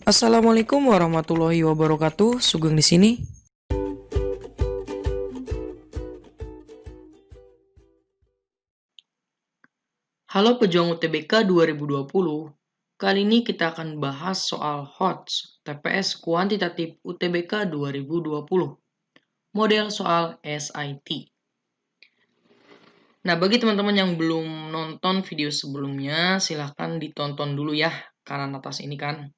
Assalamualaikum warahmatullahi wabarakatuh. Sugeng di sini. Halo pejuang UTBK 2020. Kali ini kita akan bahas soal HOTS, TPS Kuantitatif UTBK 2020. Model soal SIT. Nah, bagi teman-teman yang belum nonton video sebelumnya, silahkan ditonton dulu ya, kanan atas ini kan.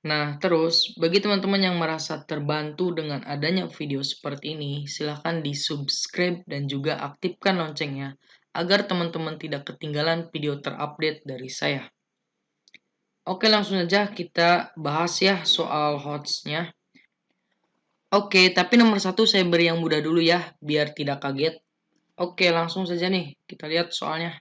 Nah, terus bagi teman-teman yang merasa terbantu dengan adanya video seperti ini, silahkan di-subscribe dan juga aktifkan loncengnya agar teman-teman tidak ketinggalan video terupdate dari saya. Oke, langsung saja kita bahas ya soal HOTS-nya. Oke, tapi nomor satu saya beri yang mudah dulu ya, biar tidak kaget. Oke, langsung saja nih, kita lihat soalnya.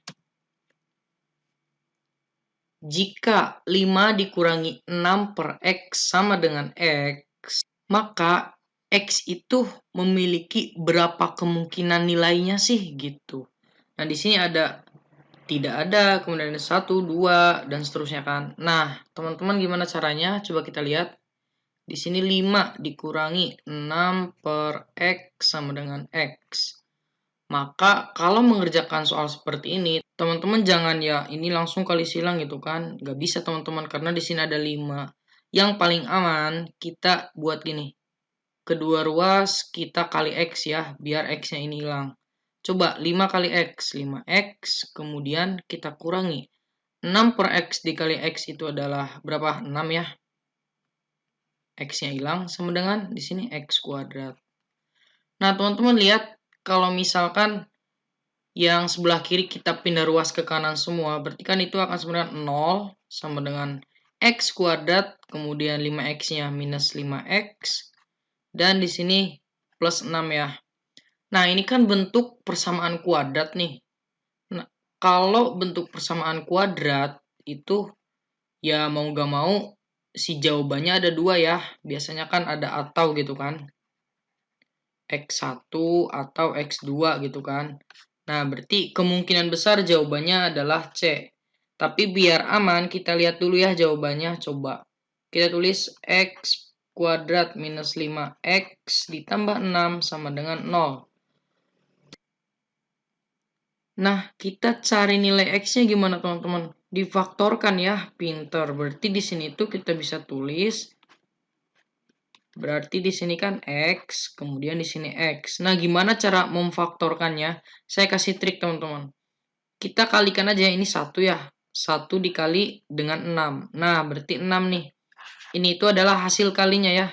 Jika 5 dikurangi 6 per X sama dengan X, maka X itu memiliki berapa kemungkinan nilainya sih gitu. Nah, di sini ada tidak ada, kemudian ada 1, 2, dan seterusnya kan. Nah, teman-teman gimana caranya? Coba kita lihat. Di sini 5 dikurangi 6 per X sama dengan X. Maka kalau mengerjakan soal seperti ini, teman-teman jangan ya ini langsung kali silang gitu kan. Gak bisa teman-teman karena di sini ada 5. Yang paling aman kita buat gini. Kedua ruas kita kali X ya, biar X-nya ini hilang. Coba 5 kali X, 5X, kemudian kita kurangi. 6 per X dikali X itu adalah berapa? 6 ya. X-nya hilang sama dengan di sini X kuadrat. Nah, teman-teman lihat kalau misalkan yang sebelah kiri kita pindah ruas ke kanan semua, berarti kan itu akan sebenarnya 0 sama dengan X kuadrat, kemudian 5X-nya minus 5X, dan di sini plus 6 ya. Nah, ini kan bentuk persamaan kuadrat nih. Nah, kalau bentuk persamaan kuadrat itu ya mau gak mau si jawabannya ada 2 ya. Biasanya kan ada atau gitu kan. X1 atau X2 gitu kan. Nah, berarti kemungkinan besar jawabannya adalah C. Tapi biar aman, kita lihat dulu ya jawabannya. Coba. Kita tulis X kuadrat minus 5X ditambah 6 sama dengan 0. Nah, kita cari nilai X-nya gimana teman-teman? Difaktorkan ya, pinter. Berarti di sini tuh kita bisa tulis. Berarti di sini kan X, kemudian di sini X. Nah, gimana cara memfaktorkannya? Saya kasih trik teman-teman. Kita kalikan aja ini 1 ya. 1 dikali dengan 6. Nah, berarti 6 nih. Ini itu adalah hasil kalinya ya.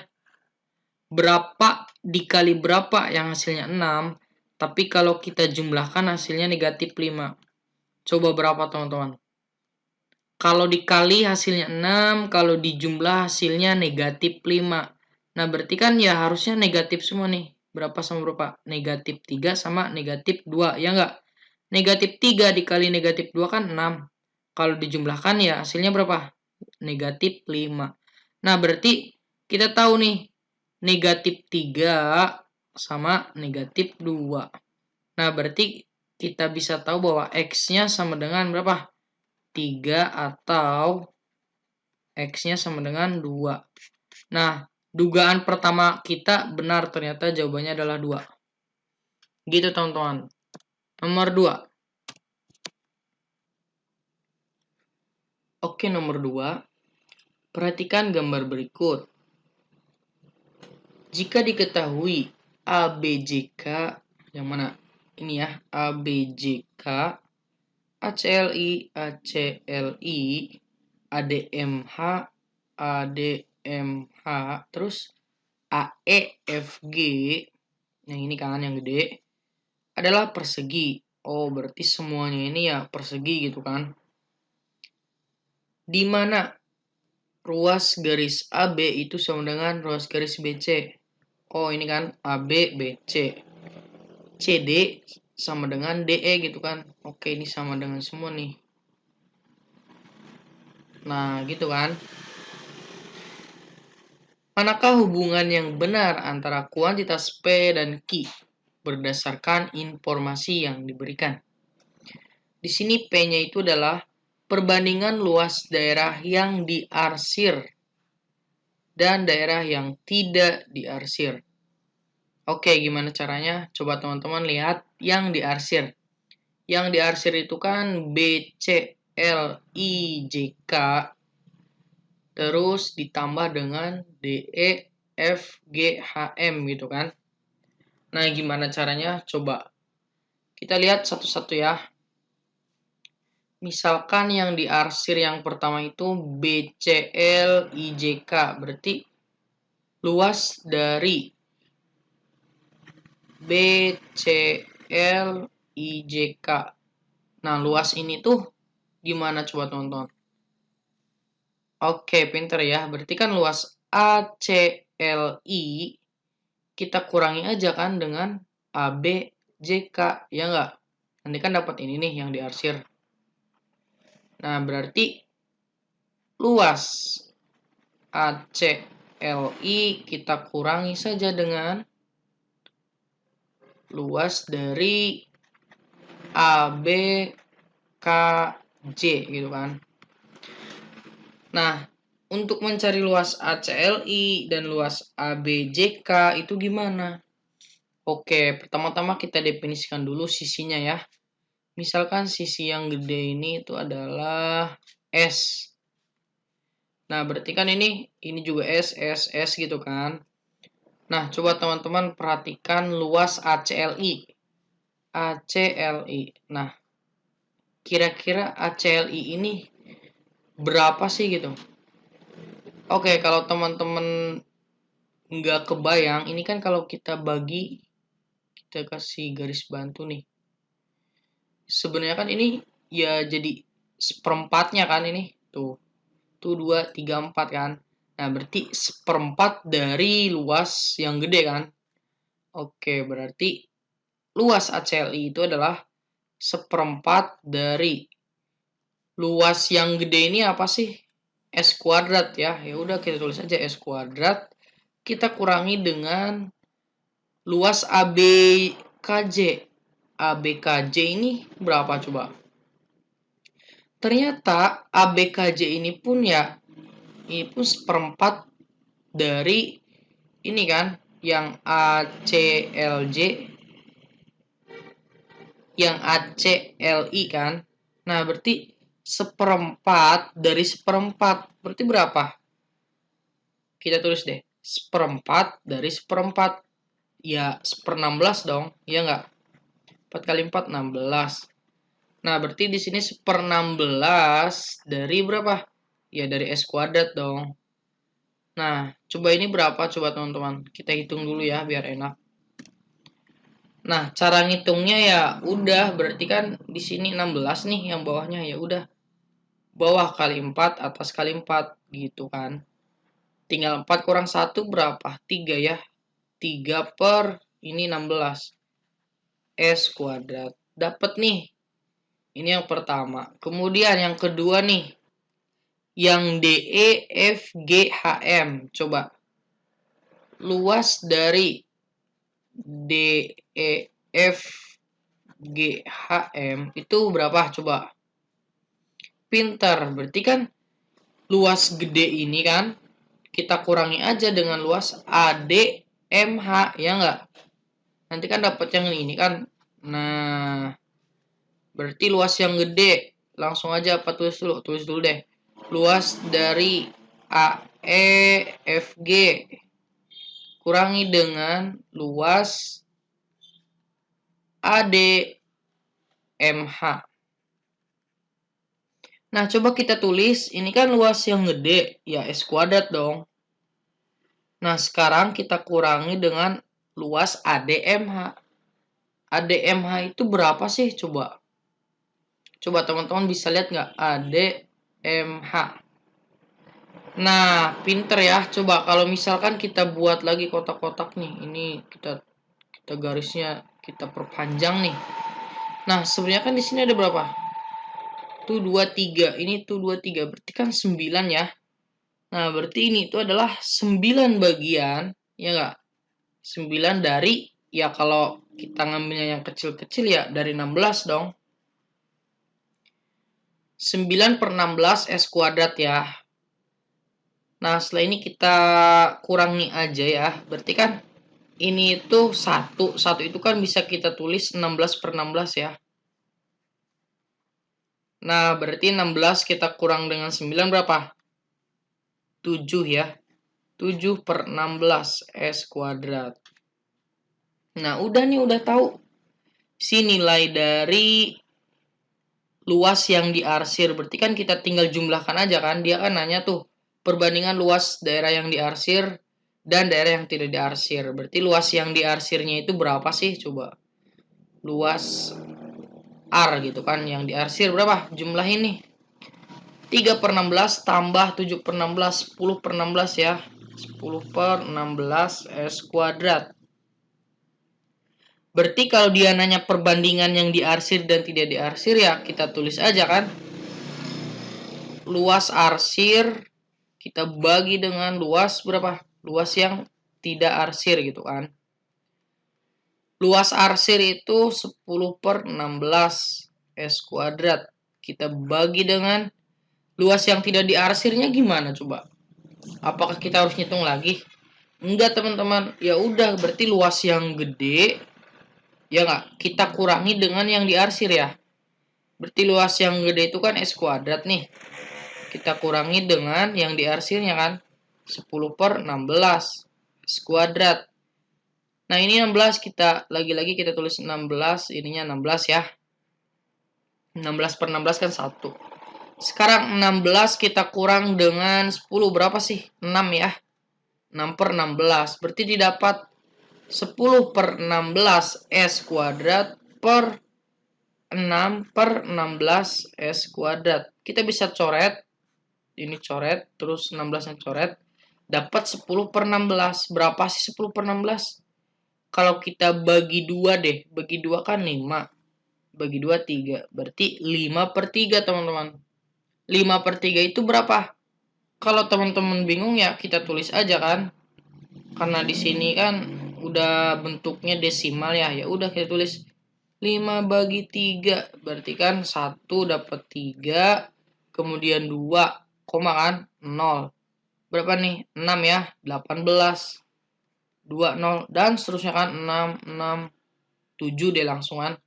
Berapa dikali berapa yang hasilnya 6. Tapi kalau kita jumlahkan hasilnya negatif 5. Coba berapa teman-teman? Kalau dikali hasilnya 6, kalau dijumlah hasilnya negatif 5. Nah, berarti kan ya harusnya negatif semua nih. Berapa sama berapa? Negatif 3 sama negatif 2, ya enggak? Negatif 3 dikali negatif 2 kan 6. Kalau dijumlahkan ya hasilnya berapa? Negatif 5. Nah, berarti kita tahu nih, negatif 3 sama negatif 2. Nah, berarti kita bisa tahu bahwa X-nya sama dengan berapa? 3 atau X-nya sama dengan 2. Nah, dugaan pertama kita benar, ternyata jawabannya adalah 2. Gitu teman-teman. Nomor 2. Oke, nomor 2. Perhatikan gambar berikut. Jika diketahui ABJK, yang mana? Ini ya, ABJK, ACLI, ACLI, ADMH, ADMH, terus AEFG, yang ini kan yang gede, adalah persegi. Oh, berarti semuanya ini ya persegi gitu kan. Di mana ruas garis AB itu sama dengan ruas garis BC. Oh, ini kan AB, BC. CD sama dengan DE gitu kan. Oke, ini sama dengan semua nih. Nah, gitu kan. Manakah hubungan yang benar antara kuantitas P dan Q berdasarkan informasi yang diberikan? Di sini P-nya itu adalah perbandingan luas daerah yang diarsir dan daerah yang tidak diarsir. Oke, gimana caranya? Coba teman-teman lihat yang diarsir. Yang diarsir itu kan B, C, L, I, J, K, terus ditambah dengan D, E, F, G, H, M gitu kan. Nah, gimana caranya? Coba kita lihat satu-satu ya. Misalkan yang diarsir yang pertama itu B, C, L, I, J, K. Berarti luas dari B, C, L, I, J, K. Nah, luas ini tuh gimana coba tonton? Oke, pinter ya. Berarti kan luas A, C, L, I kita kurangi aja kan dengan A, B, J, K. Ya nggak? Nanti kan dapat ini nih yang diarsir. Nah, berarti luas ACLI kita kurangi saja dengan luas dari ABKJ gitu kan. Nah, untuk mencari luas ACLI dan luas ABJK itu gimana? Oke, pertama-tama kita definisikan dulu sisinya ya. Misalkan sisi yang gede ini itu adalah S. Nah, berarti kan ini juga S gitu kan. Nah, coba teman-teman perhatikan luas ACLI. ACLI. Nah, kira-kira ACLI ini berapa sih gitu? Oke, kalau teman-teman nggak kebayang, ini kan kalau kita bagi, kita kasih garis bantu nih. Sebenarnya kan ini ya jadi seperempatnya kan ini. Tuh, 2, 3, 4 kan. Nah, berarti seperempat dari luas yang gede kan. Oke, berarti luas ACLI itu adalah seperempat dari luas yang gede ini apa sih? S kuadrat ya. Ya udah kita tulis aja S kuadrat. Kita kurangi dengan luas ABKJ. ABKJ ini berapa coba? Ternyata ABKJ ini pun ya, ini pun seperempat dari ini kan, yang ACLJ, yang ACLI kan. Nah, berarti seperempat dari seperempat. Berarti berapa? Kita tulis deh. Seperempat dari seperempat. Ya, 1/16 dong. Iya nggak? 4 kali 4, 16. Nah, berarti di sini 1/16 dari berapa? Ya, dari S kuadrat dong. Nah, coba ini berapa? Coba teman-teman. Kita hitung dulu ya, biar enak. Nah, cara ngitungnya ya udah. Berarti kan di sini 16 nih yang bawahnya. Ya udah. Bawah kali 4, atas kali 4. Gitu kan. Tinggal 4 kurang 1 berapa? 3 ya. 3 per ini 16. S kuadrat. Dapat nih. Ini yang pertama. Kemudian yang kedua nih. Yang DE, F, G, H, M. Coba. Luas dari DE, F, G, H, M itu berapa? Coba. Pintar. Berarti kan luas gede ini kan kita kurangi aja dengan luas AD, MH. Ya nggak? Nanti kan dapat yang ini kan. Nah, berarti luas yang gede. Langsung aja apa tulis dulu? Tulis dulu deh. Luas dari AE, FG kurangi dengan luas AD, MH. Nah, coba kita tulis. Ini kan luas yang gede. Ya, S kuadrat dong. Nah, sekarang kita kurangi dengan luas ADMH. ADMH itu berapa sih? Coba. Coba teman-teman bisa lihat nggak? ADMH. Nah, pinter ya. Coba kalau misalkan kita buat lagi kotak-kotak nih. Ini kita garisnya kita perpanjang nih. Nah, sebenarnya kan di sini ada berapa? Tuh 23. Ini tuh 23. Berarti kan 9 ya. Nah, berarti ini itu adalah 9 bagian. Ya nggak? 9 dari, ya kalau kita ngambilnya yang kecil-kecil ya dari 16 dong. 9 per 16 S kuadrat ya. Nah, setelah ini kita kurangi aja ya. Berarti kan ini itu 1. 1 itu kan bisa kita tulis 16/16 ya. Nah, berarti 16 kita kurang dengan 9 berapa? 7 ya. 7/16 S kuadrat. Nah, udah nih, udah tahu. Si nilai dari luas yang diarsir. Berarti kan kita tinggal jumlahkan aja kan. Dia kan nanya tuh perbandingan luas daerah yang diarsir dan daerah yang tidak diarsir. Berarti luas yang diarsirnya itu berapa sih? Coba. Luas R gitu kan. Yang diarsir berapa? Jumlah ini. 3/16 tambah 7/16. 10/16 ya. 10/16 S kuadrat. Berarti kalau dia nanya perbandingan yang diarsir dan tidak diarsir ya kita tulis aja kan. Luas arsir kita bagi dengan luas berapa? Luas yang tidak arsir gitu kan. Luas arsir itu 10/16 S kuadrat. Kita bagi dengan luas yang tidak diarsirnya gimana coba? Apakah kita harus ngitung lagi? Enggak teman-teman. Ya udah berarti luas yang gede ya nggak? Kita kurangi dengan yang diarsir ya. Berarti luas yang gede itu kan S kuadrat nih. Kita kurangi dengan yang diarsirnya kan. 10/16 S kuadrat. Nah ini 16 kita lagi-lagi kita tulis 16. Ininya 16 ya. 16/16 kan 1. Sekarang 16 kita kurang dengan 10 berapa sih? 6 ya. 6/16. Berarti didapat 10/16 S kuadrat per 6/16 S kuadrat. Kita bisa coret. Ini coret. Terus 16-nya coret. Dapat 10/16. Berapa sih 10/16? Kalau kita bagi 2 deh. Bagi 2 kan 5. Bagi 2, 3. Berarti 5/3 teman-teman. 5/3 itu berapa? Kalau teman-teman bingung ya kita tulis aja kan. Karena di sini kan udah bentuknya desimal ya. Ya udah kita tulis 5/3. Berarti kan 1 dapat 3. Kemudian 2, koma kan 0. Berapa nih? 6 ya. 18. 2, 0. Dan seterusnya kan 6, 6, 7 deh langsungan.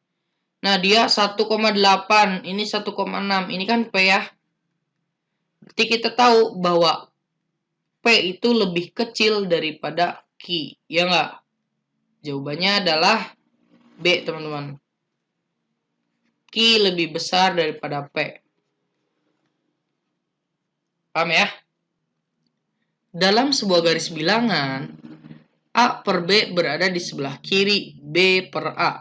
Nah dia 1,8. Ini 1,6. Ini kan P ya. Berarti kita tahu bahwa P itu lebih kecil daripada Q. Ya nggak? Jawabannya adalah B teman-teman. Q lebih besar daripada P. Paham ya? Dalam sebuah garis bilangan, A per B berada di sebelah kiri B per A.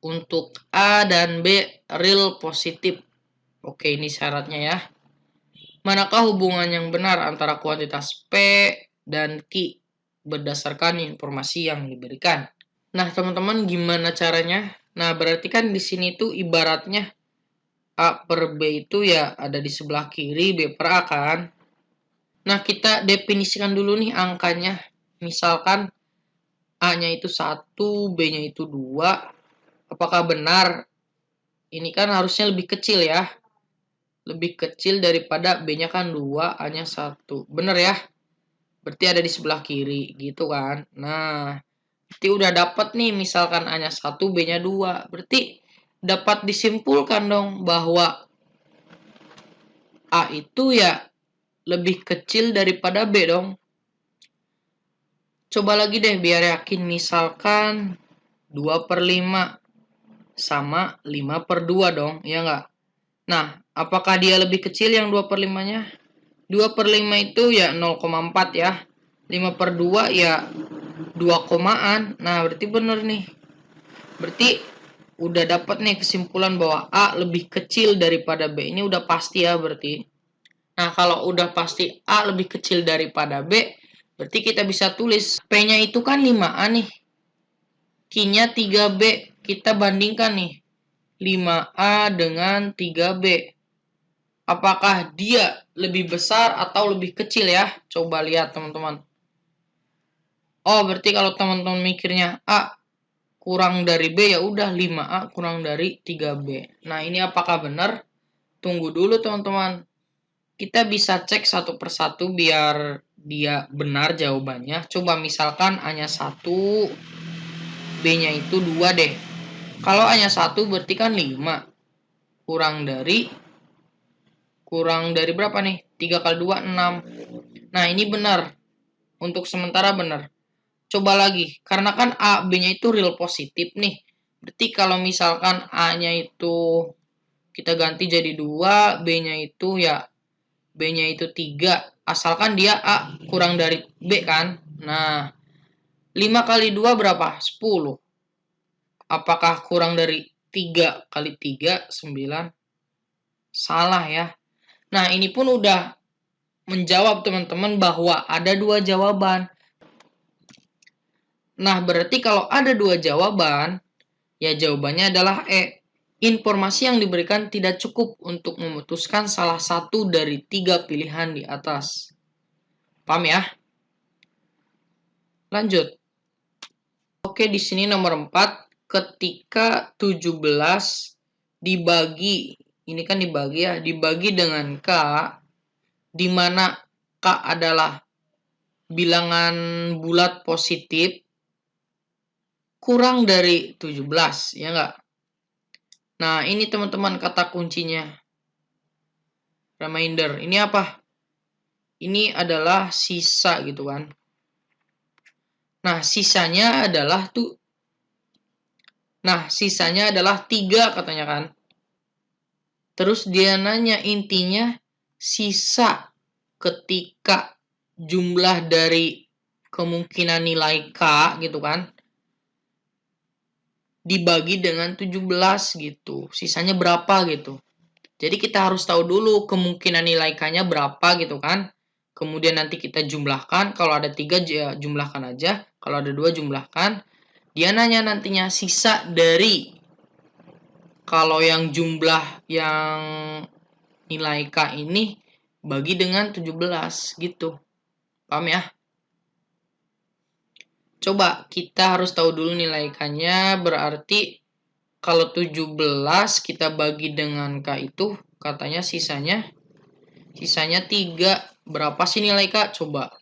Untuk A dan B real positif. Oke, ini syaratnya ya. Manakah hubungan yang benar antara kuantitas P dan Q berdasarkan informasi yang diberikan? Nah, teman-teman gimana caranya? Nah, berarti kan di sini tuh ibaratnya A per B itu ya ada di sebelah kiri B per A kan? Nah, kita definisikan dulu nih angkanya. Misalkan A-nya itu 1, B-nya itu 2. Apakah benar? Ini kan harusnya lebih kecil ya. Lebih kecil daripada B-nya kan 2, A-nya 1. Benar ya? Berarti ada di sebelah kiri gitu kan. Nah, berarti udah dapat nih misalkan A-nya 1, B-nya 2. Berarti dapat disimpulkan dong bahwa A itu ya lebih kecil daripada B dong. Coba lagi deh biar yakin. Misalkan 2/5 sama 5/2 dong, ya nggak? Nah, apakah dia lebih kecil yang 2/5-nya? 2/5 itu ya 0,4 ya. 5/2 ya 2 komaan. Nah, berarti bener nih. Berarti udah dapat nih kesimpulan bahwa A lebih kecil daripada B. Ini udah pasti ya berarti. Nah, kalau udah pasti A lebih kecil daripada B, berarti kita bisa tulis P-nya itu kan 5A nih. Q-nya 3B. Kita bandingkan nih. 5A dengan 3B. Apakah dia lebih besar atau lebih kecil ya? Coba lihat teman-teman. Oh, berarti kalau teman-teman mikirnya A kurang dari B ya udah 5A kurang dari 3B. Nah, ini apakah benar? Tunggu dulu teman-teman. Kita bisa cek satu persatu biar dia benar jawabannya. Coba misalkan A-nya 1, B-nya itu 2 deh. Kalau A-nya 1 berarti kan 5. Kurang dari berapa nih? 3 kali 2, 6. Nah, ini benar. Untuk sementara benar. Coba lagi. Karena kan A, B-nya itu real positif nih. Berarti kalau misalkan A-nya itu kita ganti jadi 2, B-nya itu 3. Asalkan dia A kurang dari B kan. Nah, 5 kali 2 berapa? 10. Apakah kurang dari 3 kali 3? 9. Salah ya. Nah, ini pun udah menjawab teman-teman bahwa ada 2 jawaban. Nah, berarti kalau ada 2 jawaban, ya jawabannya adalah E. Informasi yang diberikan tidak cukup untuk memutuskan salah satu dari 3 pilihan di atas. Paham ya? Lanjut. Oke, di sini nomor 4. Ketika 17 dibagi, ini kan dibagi dengan K, di mana K adalah bilangan bulat positif, kurang dari 17, ya enggak? Nah, ini teman-teman kata kuncinya. Reminder, ini apa? Ini adalah sisa gitu kan. Nah, sisanya adalah 3 katanya kan. Terus dia nanya intinya sisa ketika jumlah dari kemungkinan nilai K gitu kan dibagi dengan 17 gitu. Sisanya berapa gitu. Jadi kita harus tahu dulu kemungkinan nilai K-nya berapa gitu kan. Kemudian nanti kita jumlahkan. Kalau ada 3 ya jumlahkan aja. Kalau ada 2 jumlahkan. Dia nanya nantinya sisa dari kalau yang jumlah yang nilai K ini bagi dengan 17 gitu. Paham ya? Coba kita harus tahu dulu nilai K-nya, berarti kalau 17 kita bagi dengan K itu katanya sisanya 3. Berapa sih nilai K? Coba.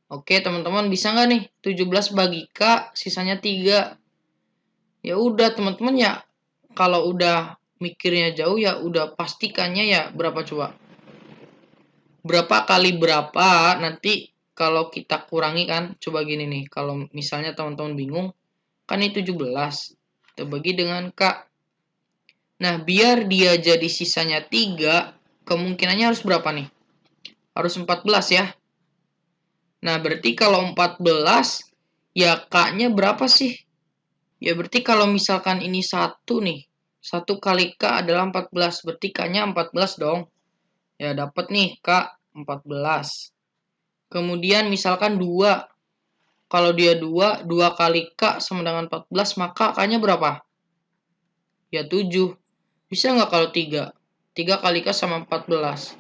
Oke, teman-teman bisa nggak nih? 17 bagi K sisanya 3. Ya udah teman-teman ya, kalau udah mikirnya jauh ya udah pastikannya ya berapa coba? Berapa kali berapa nanti kalau kita kurangi kan, coba gini nih, kalau misalnya teman-teman bingung, kan ini 17, kita bagi dengan K. Nah, biar dia jadi sisanya 3, kemungkinannya harus berapa nih? Harus 14 ya. Nah, berarti kalau 14, ya K-nya berapa sih? Ya, berarti kalau misalkan ini 1 nih, 1 kali K adalah 14, berarti K-nya 14 dong. Ya, dapat nih K 14. Kemudian misalkan 2. Kalau dia 2 kali K sama dengan 14, maka K-nya berapa? Ya 7. Bisa nggak kalau 3? 3 kali K sama 14.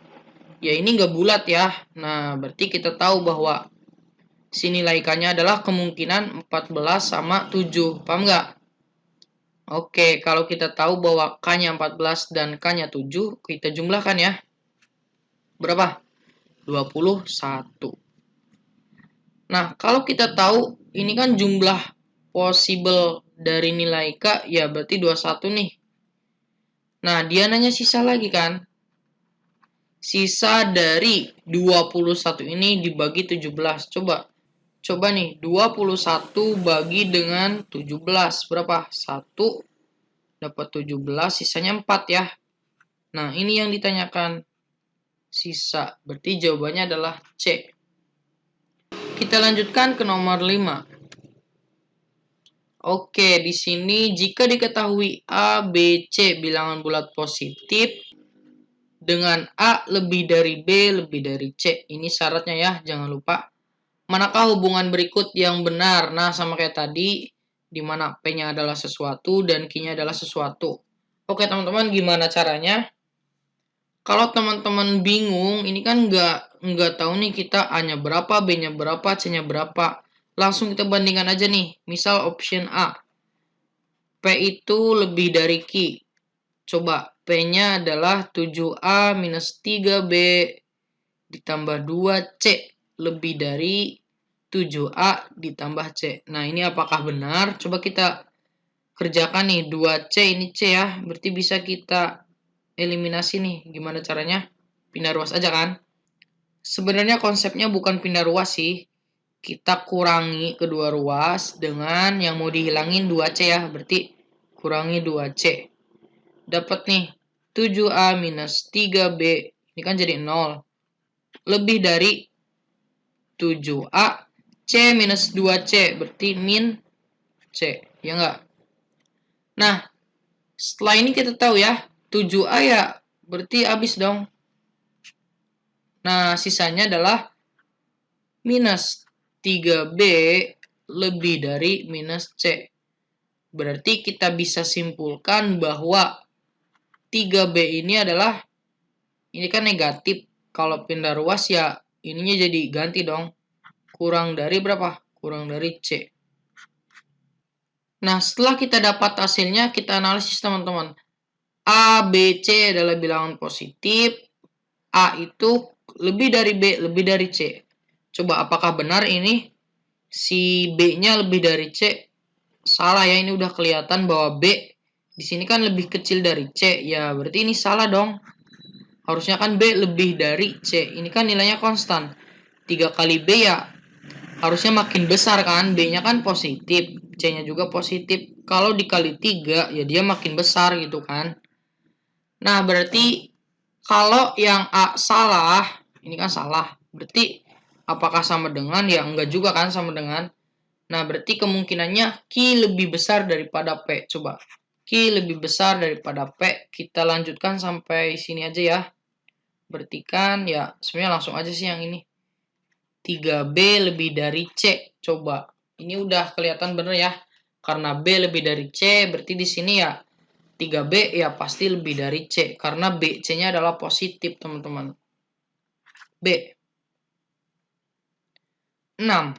Ya ini nggak bulat ya. Nah, berarti kita tahu bahwa si nilai K-nya adalah kemungkinan 14 sama 7. Paham nggak? Oke, kalau kita tahu bahwa K-nya 14 dan K-nya 7, kita jumlahkan ya. Berapa? 21. Nah, kalau kita tahu ini kan jumlah possible dari nilai K, ya berarti 21 nih. Nah, dia nanya sisa lagi kan. Sisa dari 21 ini dibagi 17. Coba nih, 21 bagi dengan 17. Berapa? 1 dapat 17, sisanya 4 ya. Nah, ini yang ditanyakan. Sisa. Berarti jawabannya adalah C. Kita lanjutkan ke nomor 5. Oke, di sini jika diketahui A, B, C bilangan bulat positif dengan A lebih dari B lebih dari C. Ini syaratnya ya, jangan lupa. Manakah hubungan berikut yang benar? Nah, sama kayak tadi, di mana P-nya adalah sesuatu dan Q-nya adalah sesuatu. Oke, teman-teman, gimana caranya? Kalau teman-teman bingung, ini kan nggak tahu nih kita A-nya berapa, B-nya berapa, C-nya berapa. Langsung kita bandingkan aja nih. Misal option A. P itu lebih dari Q. Coba, P-nya adalah 7A minus 3B ditambah 2C. lebih dari 7A ditambah C. Nah, ini apakah benar? Coba kita kerjakan nih. 2C ini C ya. Berarti bisa kita eliminasi nih. Gimana caranya? Pindah ruas aja kan? Sebenarnya konsepnya bukan pindah ruas sih. Kita kurangi kedua ruas dengan yang mau dihilangin 2C ya. Berarti kurangi 2C. Dapat nih 7A minus 3B. Ini kan jadi 0. Lebih dari 7A C minus 2C. Berarti min C. Ya enggak? Nah, setelah ini kita tahu ya. 7A ya berarti habis dong. Nah, sisanya adalah minus 3B lebih dari minus C. Berarti kita bisa simpulkan bahwa 3B ini adalah, ini kan negatif. Kalau pindah ruas ya ininya jadi ganti dong. Kurang dari berapa? Kurang dari C. Nah, setelah kita dapat hasilnya, kita analisis teman-teman. A, B, C adalah bilangan positif. A itu lebih dari B, lebih dari C. Coba apakah benar ini? Si B-nya lebih dari C. Salah ya, ini udah kelihatan bahwa B di sini kan lebih kecil dari C. Ya, berarti ini salah dong. Harusnya kan B lebih dari C. Ini kan nilainya konstan. 3 kali B ya harusnya makin besar kan. B-nya kan positif. C-nya juga positif. Kalau dikali 3 ya dia makin besar gitu kan. Nah, berarti kalau yang A salah, ini kan salah. Berarti apakah sama dengan? Ya enggak juga kan sama dengan. Nah, berarti kemungkinannya Q lebih besar daripada P. Coba. Q lebih besar daripada P. Kita lanjutkan sampai sini aja ya. Berarti kan ya sebenarnya langsung aja sih yang ini. 3B lebih dari C. Coba. Ini udah kelihatan bener ya. Karena B lebih dari C, berarti di sini ya 3B ya pasti lebih dari C. Karena B, C-nya adalah positif, teman-teman. B. 6.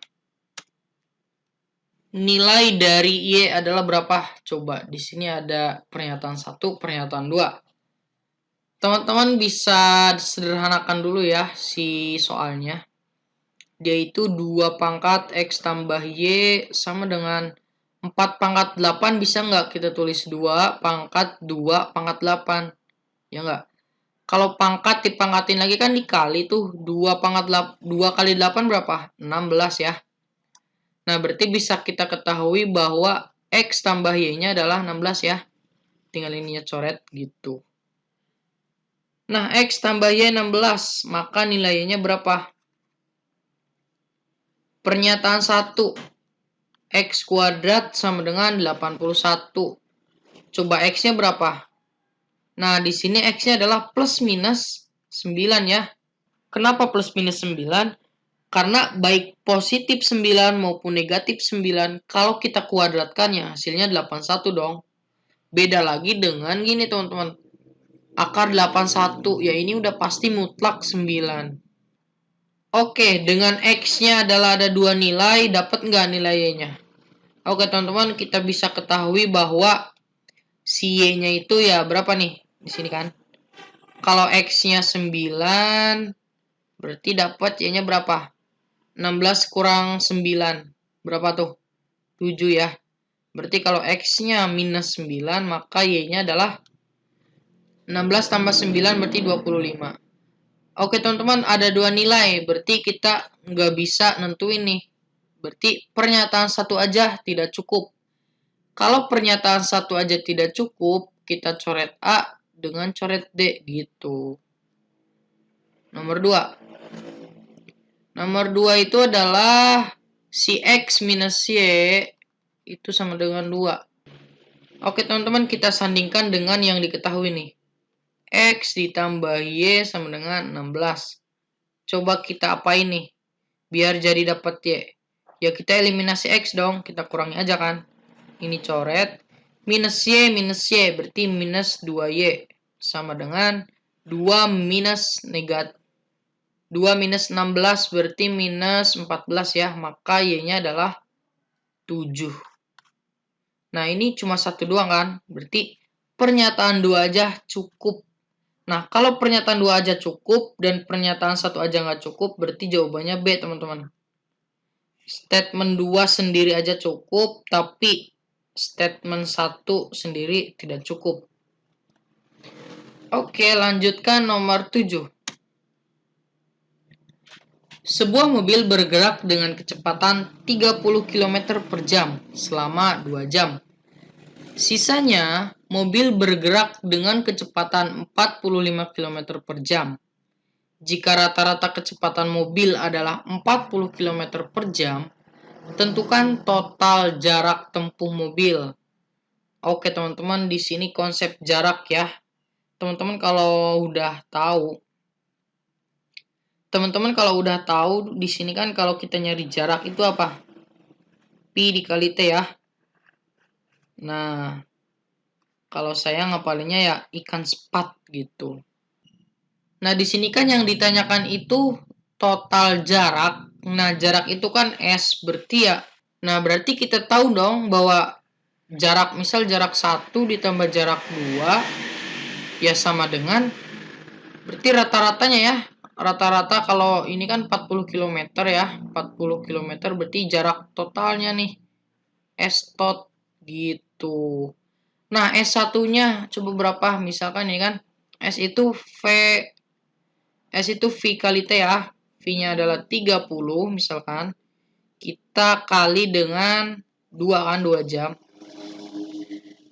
Nilai dari Y adalah berapa? Coba, di sini ada pernyataan 1, pernyataan 2. Teman-teman bisa sederhanakan dulu ya si soalnya. Dia itu 2 pangkat X tambah Y sama dengan 4 pangkat 8. Bisa nggak kita tulis 2 pangkat 2 pangkat 8? Ya nggak? Kalau pangkat dipangkatin lagi kan dikali tuh. 2 pangkat 2 kali 8 berapa? 16 ya. Nah, berarti bisa kita ketahui bahwa X tambah Y-nya adalah 16 ya. Tinggal ininya coret gitu. Nah, X tambah Y 16. Maka nilainya berapa? Pernyataan 1. X kuadrat sama dengan 81. Coba X-nya berapa? Nah, di sini X-nya adalah plus minus 9 ya. Kenapa plus minus 9? Karena baik positif 9 maupun negatif 9, kalau kita kuadratkan ya hasilnya 81 dong. Beda lagi dengan gini teman-teman. Akar 81, ya ini udah pasti mutlak 9. Oke, dengan X-nya adalah ada 2 nilai, dapat nggak nilainya? Oke teman-teman, kita bisa ketahui bahwa si Y-nya itu ya berapa nih? Di sini kan. Kalau X-nya 9, berarti dapat Y-nya berapa? 16 kurang 9. Berapa tuh? 7 ya. Berarti kalau X-nya minus 9, maka Y-nya adalah 16 tambah 9 berarti 25. Oke teman-teman, ada 2 nilai. Berarti kita nggak bisa nentuin nih. Berarti pernyataan 1 aja tidak cukup. Kalau pernyataan 1 aja tidak cukup, kita coret A dengan coret D gitu. Nomor 2. Nomor 2 itu adalah si X minus Y itu sama dengan 2. Oke teman-teman, kita sandingkan dengan yang diketahui nih. X ditambah Y sama dengan 16. Coba kita apain nih? Biar jadi dapat Y. Ya kita eliminasi X dong. Kita kurangi aja kan. Ini coret. Minus Y berarti minus 2Y. Sama dengan 2 minus negatif. 2 minus 16 berarti minus 14 ya. Maka Y-nya adalah 7. Nah, ini cuma 1 doang kan. Berarti pernyataan 2 aja cukup. Nah, kalau pernyataan 2 aja cukup dan pernyataan 1 aja nggak cukup, berarti jawabannya B, teman-teman. Statement 2 sendiri aja cukup, tapi statement 1 sendiri tidak cukup. Oke, lanjutkan nomor 7. Sebuah mobil bergerak dengan kecepatan 30 km per jam selama 2 jam. Sisanya, mobil bergerak dengan kecepatan 45 km per jam. Jika rata-rata kecepatan mobil adalah 40 km per jam, tentukan total jarak tempuh mobil. Oke, teman-teman, di sini konsep jarak ya. Teman-teman kalau udah tahu di sini kan kalau kita nyari jarak itu apa? Pi dikali T ya. Nah, kalau saya ngapalinnya ya ikan sepat gitu. Nah, di sini kan yang ditanyakan itu total jarak. Nah, jarak itu kan S, berarti ya. Nah, berarti kita tahu dong bahwa jarak, misal jarak 1 ditambah jarak 2 ya sama dengan, berarti rata-ratanya ya. Rata-rata kalau ini kan 40 km ya. 40 km berarti jarak totalnya nih. S tot gitu. Nah, S1-nya coba berapa? Misalkan ini kan S itu V kali T ya. V-nya adalah 30 misalkan. Kita kali dengan 2 kan, 2 jam.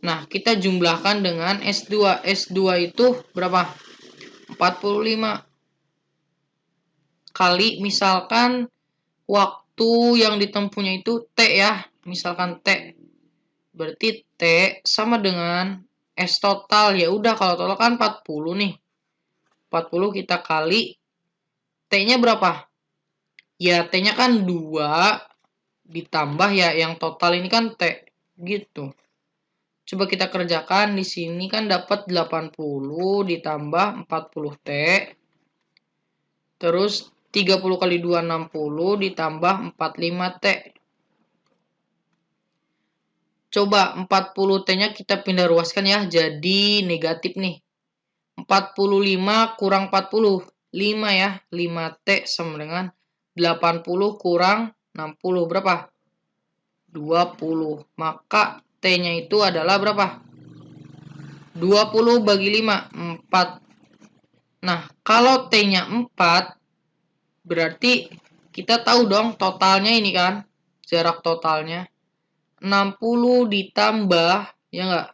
Nah, kita jumlahkan dengan S2. S2 itu berapa? 45 kali misalkan waktu yang ditempuhnya itu T ya. Misalkan T. Berarti T sama dengan S total. Ya udah, kalau total kan 40 nih. 40 kita kali T-nya berapa? Ya, T-nya kan 2 ditambah ya yang total ini kan T gitu. Coba kita kerjakan di sini kan dapat 80 ditambah 40 T. Terus 30 kali 2 60 ditambah 45 T. Coba 40 T-nya kita pindah ruaskan ya, jadi negatif nih. 45 kurang 40, 5 ya. 5 T sama dengan 80 kurang 60 berapa? 20. Maka T-nya itu adalah berapa? 20 bagi 5, 4. Nah, kalau T-nya 4, berarti kita tahu dong totalnya ini kan. Jarak totalnya. 60 ditambah, ya enggak?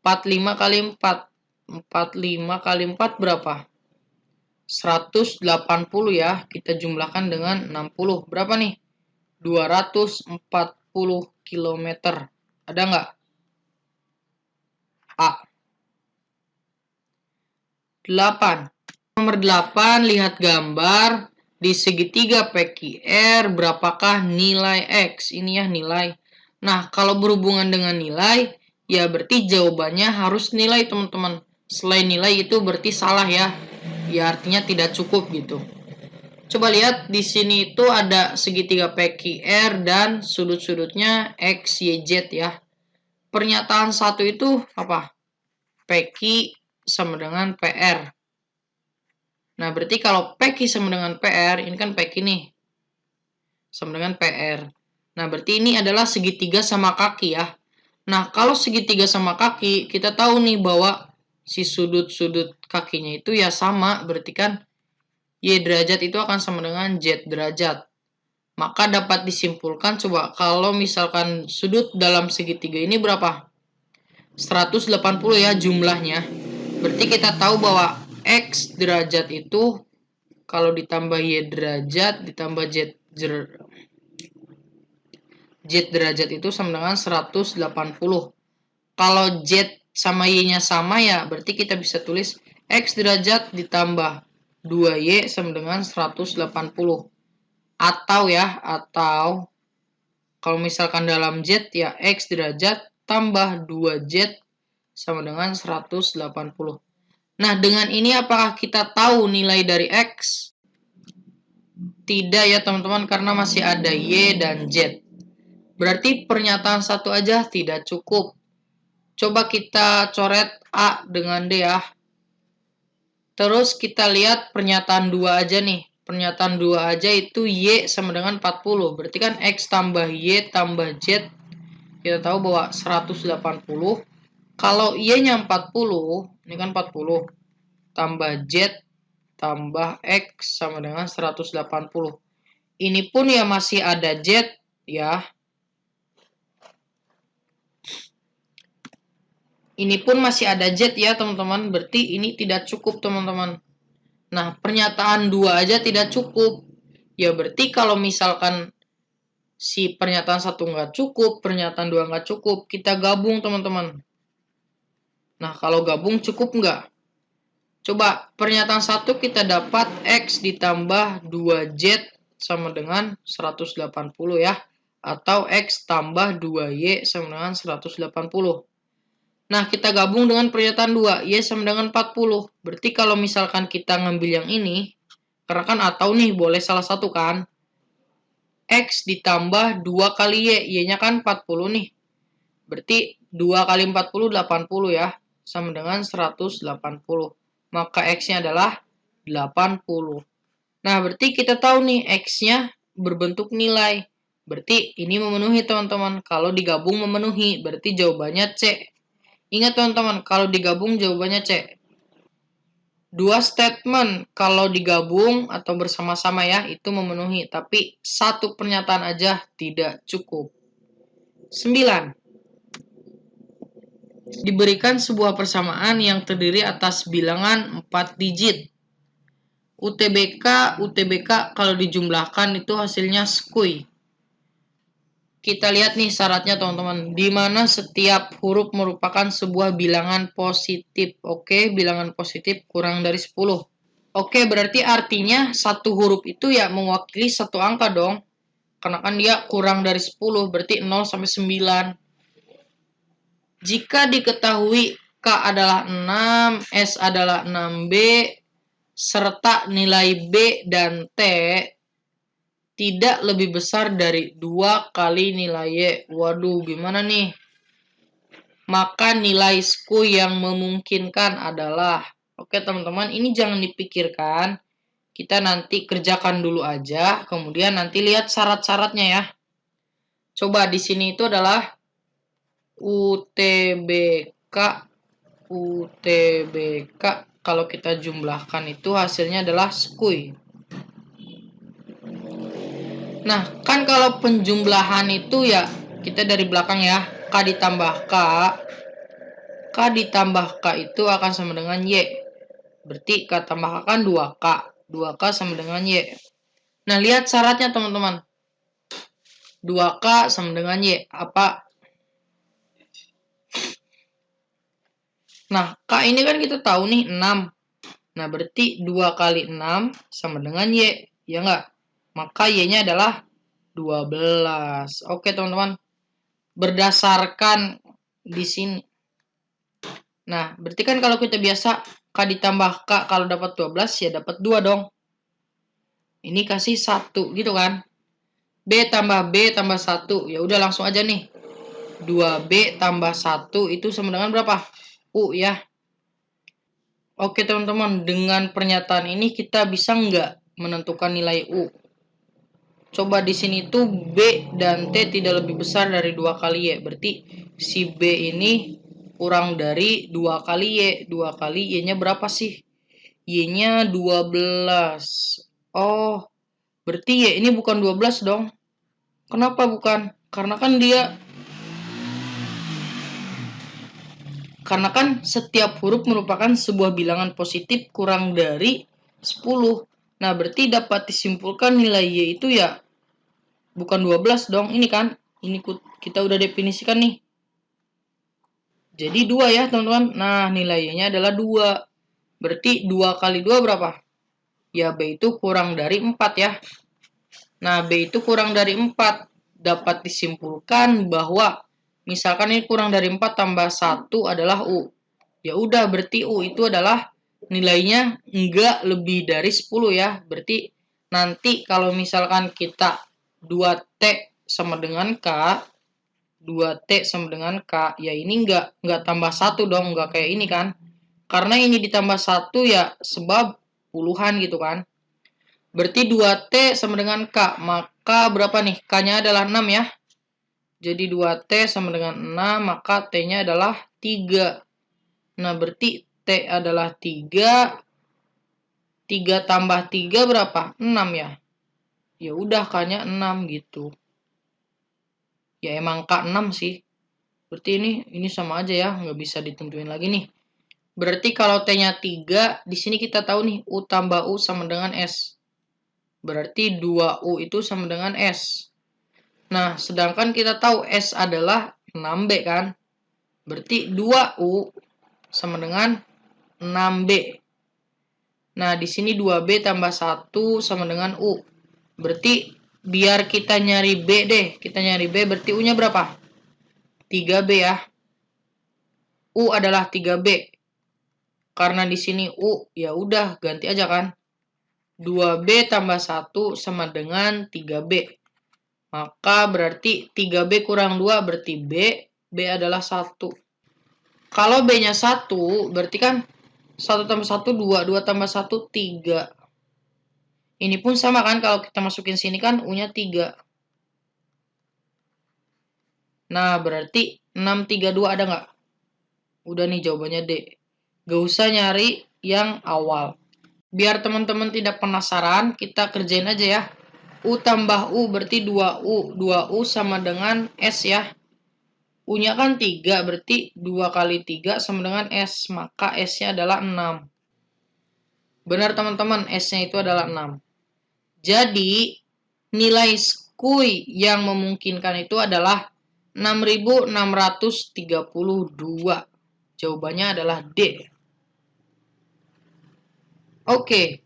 45 kali 4. 45 kali 4 berapa? 180 ya. Kita jumlahkan dengan 60. Berapa nih? 240 km. Ada nggak? A. 8. Nomor 8, lihat gambar. Di segitiga PQR, berapakah nilai X? Ini ya nilai. Nah, kalau berhubungan dengan nilai, ya berarti jawabannya harus nilai, teman-teman. Selain nilai itu berarti salah ya. Ya artinya tidak cukup gitu. Coba lihat di sini itu ada segitiga PQR dan sudut-sudutnya X, Y, Z ya. Pernyataan satu itu apa? PQ sama dengan PR. Nah, berarti kalau PQ sama dengan PR, ini kan PQ nih. Sama dengan PR. Nah, berarti ini adalah segitiga sama kaki ya. Nah, kalau segitiga sama kaki, kita tahu nih bahwa si sudut-sudut kakinya itu ya sama. Berarti kan Y derajat itu akan sama dengan Z derajat. Maka dapat disimpulkan, coba kalau misalkan sudut dalam segitiga ini berapa? 180 ya jumlahnya. Berarti kita tahu bahwa X derajat itu kalau ditambah Y derajat ditambah Z derajat itu sama dengan 180. Kalau Z sama Y-nya sama ya berarti kita bisa tulis X derajat ditambah 2Y sama dengan 180. Atau kalau misalkan dalam Z ya X derajat tambah 2Z sama dengan 180. Nah, dengan ini apakah kita tahu nilai dari X? Tidak ya teman-teman, karena masih ada Y dan Z. Berarti pernyataan satu aja tidak cukup. Coba kita coret A dengan D ya. Terus kita lihat pernyataan 2 aja nih. Pernyataan 2 aja itu Y sama dengan 40. Berarti kan X tambah Y tambah Z. Kita tahu bahwa 180. Kalau Y-nya 40, ini kan 40. Tambah Z tambah X sama dengan 180. Ini pun ya masih ada Z ya. Ini pun masih ada Z ya teman-teman. Berarti ini tidak cukup teman-teman. Nah, pernyataan 2 aja tidak cukup. Ya berarti kalau misalkan si pernyataan 1 nggak cukup, pernyataan 2 nggak cukup, kita gabung teman-teman. Nah, kalau gabung cukup nggak? Coba pernyataan 1 kita dapat X ditambah 2Z sama dengan 180 ya. Atau X tambah 2Y sama dengan 180. Nah, kita gabung dengan pernyataan 2, Y sama dengan 40. Berarti kalau misalkan kita ngambil yang ini, karena kan atau nih, boleh salah satu kan. X ditambah 2 kali Y, Y-nya kan 40 nih. Berarti 2 kali 40, 80 ya. Sama dengan 180. Maka X-nya adalah 80. Nah, berarti kita tahu nih, X-nya berbentuk nilai. Berarti ini memenuhi teman-teman. Kalau digabung memenuhi, berarti jawabannya C. Ingat teman-teman, kalau digabung jawabannya C. Dua statement kalau digabung atau bersama-sama ya, itu memenuhi. Tapi satu pernyataan aja tidak cukup. 9. Diberikan sebuah persamaan yang terdiri atas bilangan 4 digit. UTBK kalau dijumlahkan itu hasilnya skuy. Kita lihat nih syaratnya teman-teman, di mana setiap huruf merupakan sebuah bilangan positif. Oke, bilangan positif kurang dari 10. Oke, berarti artinya satu huruf itu ya mewakili satu angka dong. Karena kan dia kurang dari 10, berarti 0 sampai 9. Jika diketahui K adalah 6, S adalah 6B, serta nilai B dan T tidak lebih besar dari 2 kali nilai Y. Waduh, gimana nih? Maka nilai skuy yang memungkinkan adalah, oke teman-teman, ini jangan dipikirkan. Kita nanti kerjakan dulu aja, kemudian nanti lihat syarat-syaratnya ya. Coba di sini itu adalah UTBK. UTBK kalau kita jumlahkan itu hasilnya adalah skuy. Nah, kan kalau penjumlahan itu ya kita dari belakang ya, K ditambah K. K ditambah K itu akan sama dengan Y. Berarti K tambah K kan 2K. 2K sama dengan Y. Nah, lihat syaratnya teman-teman. 2K sama dengan Y. Apa? Nah, K ini kan kita tahu nih 6. Nah, berarti 2 kali 6 sama dengan Y. Ya enggak? Maka Y-nya adalah 12. Oke, teman-teman. Berdasarkan di sini. Nah, berarti kan kalau kita biasa K ditambah K kalau dapat 12 ya dapat 2 dong. Ini kasih 1 gitu kan. B tambah 1. Ya udah langsung aja nih. 2B tambah 1 itu sama dengan berapa? U ya. Oke teman-teman, dengan pernyataan ini kita bisa nggak menentukan nilai U? Coba di sini tuh B dan T tidak lebih besar dari 2 kali Y. Berarti si B ini kurang dari 2 kali Y. 2 kali Y-nya berapa sih? Y-nya 12. Oh, berarti Y ini bukan 12 dong. Kenapa bukan? Karena kan setiap huruf merupakan sebuah bilangan positif kurang dari 10. Nah, berarti dapat disimpulkan nilai Y itu ya bukan 12 dong, ini kan. Ini kita udah definisikan nih. Jadi 2 ya, teman-teman. Nah, nilainya adalah 2. Berarti 2 kali 2 berapa? Ya, B itu kurang dari 4 ya. Nah, B itu kurang dari 4. Dapat disimpulkan bahwa misalkan ini kurang dari 4 tambah 1 adalah U. Ya udah, berarti U itu adalah nilainya enggak lebih dari 10 ya. Berarti nanti kalau misalkan kita 2T sama dengan K, 2T sama dengan K, ya ini enggak tambah 1 dong, enggak kayak ini kan. Karena ini ditambah 1 ya sebab puluhan gitu kan. Berarti 2T sama dengan K. Maka berapa nih? K-nya adalah 6 ya. Jadi 2T sama dengan 6, maka T-nya adalah 3. Nah, berarti T adalah 3. 3 tambah 3 berapa? 6 ya. Ya udah K-nya 6 gitu. Ya emang K 6 sih. Berarti ini sama aja ya, nggak bisa ditentuin lagi nih. Berarti kalau T-nya 3, di sini kita tahu nih U tambah U sama dengan S. Berarti 2U itu sama dengan S. Nah, sedangkan kita tahu S adalah 6B kan? Berarti 2U sama dengan 6B. Nah, di sini 2B tambah 1 sama dengan U. Berarti biar kita nyari B deh. Kita nyari B berarti U-nya berapa? 3B ya. U adalah 3B. Karena di sini U, ya udah ganti aja kan. 2B tambah 1 sama dengan 3B. Maka berarti 3B kurang 2 berarti B. B adalah 1. Kalau B-nya 1, berarti kan 1 tambah 1, 2. 2 tambah 1, 3. Ini pun sama kan, kalau kita masukin sini kan U-nya 3. Nah, berarti 632 ada nggak? Udah nih jawabannya D. Gak usah nyari yang awal. Biar teman-teman tidak penasaran, kita kerjain aja ya. U tambah U berarti 2U. 2U sama dengan S ya. U-nya kan 3, berarti 2 kali 3 sama dengan S. Maka S-nya adalah 6. Benar teman-teman, S-nya itu adalah 6. Jadi, nilai skui yang memungkinkan itu adalah 6.632. Jawabannya adalah D. Oke.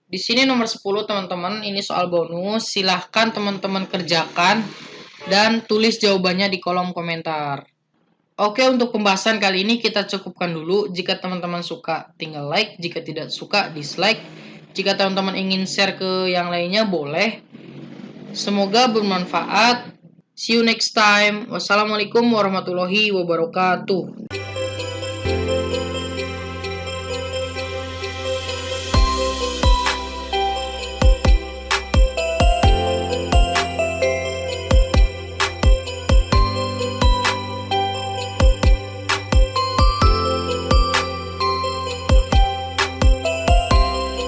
Di sini nomor 10 teman-teman, ini soal bonus. Silahkan teman-teman kerjakan dan tulis jawabannya di kolom komentar. Oke, untuk pembahasan kali ini kita cukupkan dulu. Jika teman-teman suka, tinggal like. Jika tidak suka, dislike. Jika teman-teman ingin share ke yang lainnya, boleh. Semoga bermanfaat. See you next time. Wassalamualaikum warahmatullahi wabarakatuh.